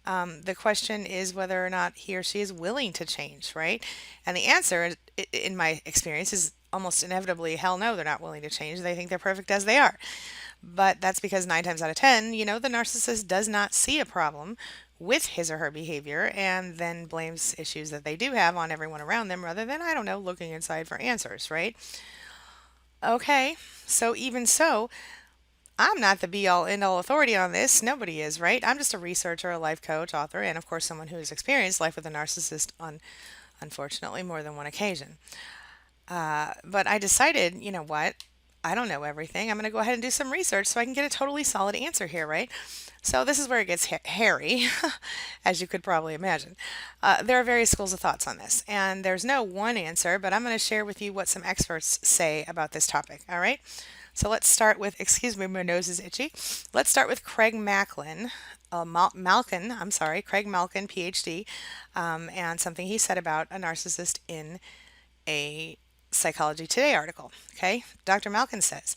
The question is whether or not he or she is willing to change, right? And the answer, in my experience, is almost inevitably hell no, they're not willing to change. They think they're perfect as they are. But that's because 9 times out of 10, the narcissist does not see a problem with his or her behavior and then blames issues that they do have on everyone around them rather than, I don't know, looking inside for answers, right? Okay, so even so, I'm not the be all end all authority on this. Nobody is, right? I'm just a researcher, a life coach, author, and of course, someone who has experienced life with a narcissist on, unfortunately, more than one occasion. But I decided, you know what? I don't know everything. I'm going to go ahead and do some research so I can get a totally solid answer here, right? So this is where it gets hairy, as you could probably imagine. There are various schools of thoughts on this, and there's no one answer, but I'm going to share with you what some experts say about this topic, all right? So let's start with, excuse me, my nose is itchy. Let's start with Craig Macklin, Craig Malkin, PhD, and something he said about a narcissist in a Psychology Today article. Okay, Dr. Malkin says,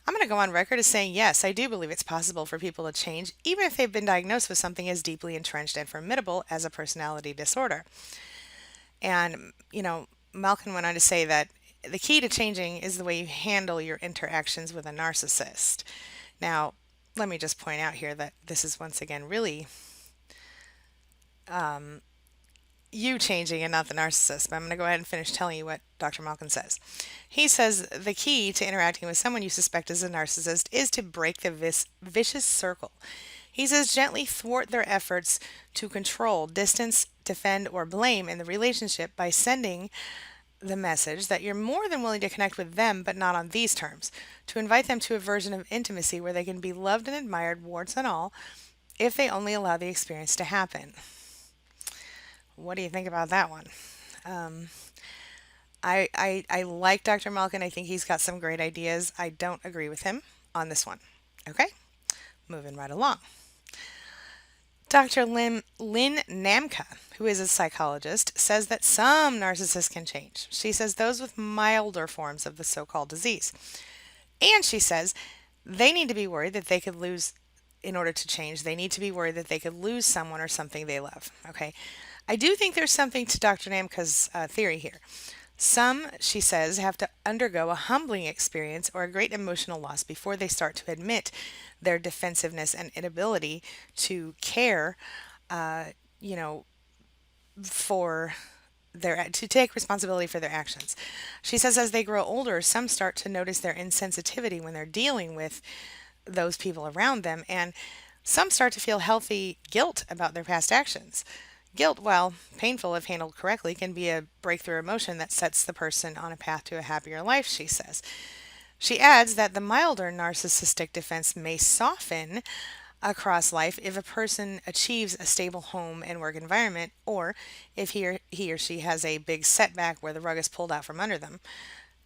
"I'm going to go on record as saying yes, I do believe it's possible for people to change, even if they've been diagnosed with something as deeply entrenched and formidable as a personality disorder." And, Malkin went on to say that the key to changing is the way you handle your interactions with a narcissist. Now, let me just point out here that this is once again really you changing and not the narcissist. But I'm going to go ahead and finish telling you what Dr. Malkin says. He says the key to interacting with someone you suspect is a narcissist is to break the vicious circle. He says gently thwart their efforts to control, distance, defend, or blame in the relationship by sending the message that you're more than willing to connect with them, but not on these terms. To invite them to a version of intimacy where they can be loved and admired, warts and all, if they only allow the experience to happen. What do you think about that one? I like Dr. Malkin. I think he's got some great ideas. I don't agree with him on this one. Okay, moving right along. Dr. Lynn Namka, who is a psychologist, says that some narcissists can change. She says those with milder forms of the so called disease. And she says they need to be worried that they could lose, in order to change, they need to be worried that they could lose someone or something they love. Okay. I do think there's something to Dr. Namka's theory here. Some, she says, have to undergo a humbling experience or a great emotional loss before they start to admit their defensiveness and inability to care, you know, for to take responsibility for their actions. She says as they grow older, some start to notice their insensitivity when they're dealing with those people around them, and some start to feel healthy guilt about their past actions. Guilt, while painful if handled correctly, can be a breakthrough emotion that sets the person on a path to a happier life, she says. She adds that the milder narcissistic defense may soften across life if a person achieves a stable home and work environment, or if he or she has a big setback where the rug is pulled out from under them,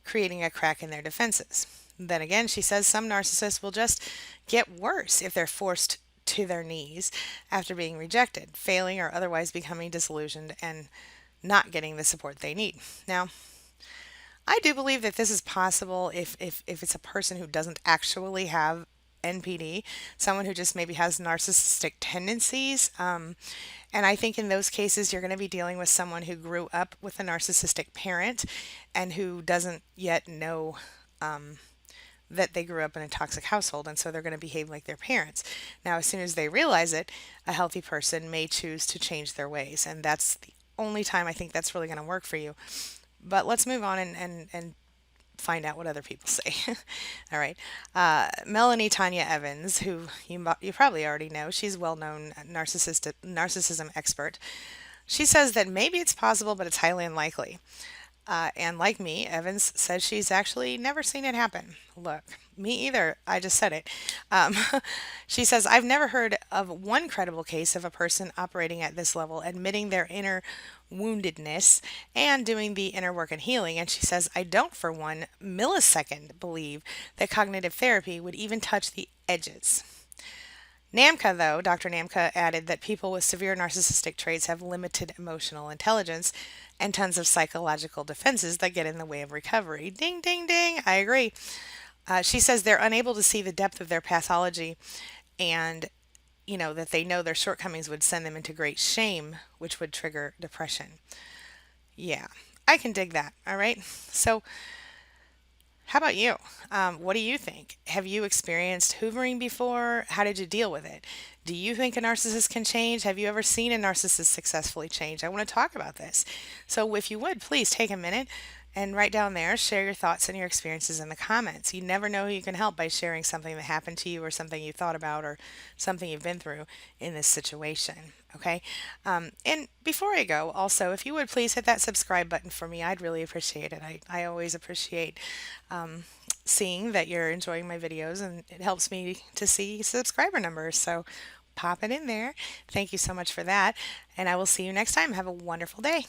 creating a crack in their defenses. Then again, she says some narcissists will just get worse if they're forced to their knees after being rejected, failing, or otherwise becoming disillusioned and not getting the support they need. Now, I do believe that this is possible if it's a person who doesn't actually have NPD, someone who just maybe has narcissistic tendencies. And I think in those cases, you're going to be dealing with someone who grew up with a narcissistic parent and who doesn't yet know that they grew up in a toxic household, and so they're going to behave like their parents. Now, as soon as they realize it, a healthy person may choose to change their ways, and that's the only time I think that's really going to work for you. But let's move on and find out what other people say. All right. Melanie Tanya Evans, who you probably already know, she's a well-known narcissism expert. She says that maybe it's possible, but it's highly unlikely. And like me, Evans says she's actually never seen it happen. Look, me either. I just said it. Um, she says, I've never heard of one credible case of a person operating at this level, admitting their inner woundedness and doing the inner work and healing. And she says, I don't for 1 millisecond believe that cognitive therapy would even touch the edges. Namka, though, Dr. Namka added that people with severe narcissistic traits have limited emotional intelligence and tons of psychological defenses that get in the way of recovery. Ding, ding, ding. I agree. She says they're unable to see the depth of their pathology and, that they know their shortcomings would send them into great shame, which would trigger depression. Yeah, I can dig that. All right. So, how about you? What do you think? Have you experienced hoovering before? How did you deal with it? Do you think a narcissist can change? Have you ever seen a narcissist successfully change? I want to talk about this. So, if you would, please take a minute and write down there, share your thoughts and your experiences in the comments. You never know who you can help by sharing something that happened to you or something you thought about or something you've been through in this situation. Okay. And before I go, also, if you would please hit that subscribe button for me, I'd really appreciate it. I always appreciate seeing that you're enjoying my videos, and it helps me to see subscriber numbers. So pop it in there. Thank you so much for that. And I will see you next time. Have a wonderful day.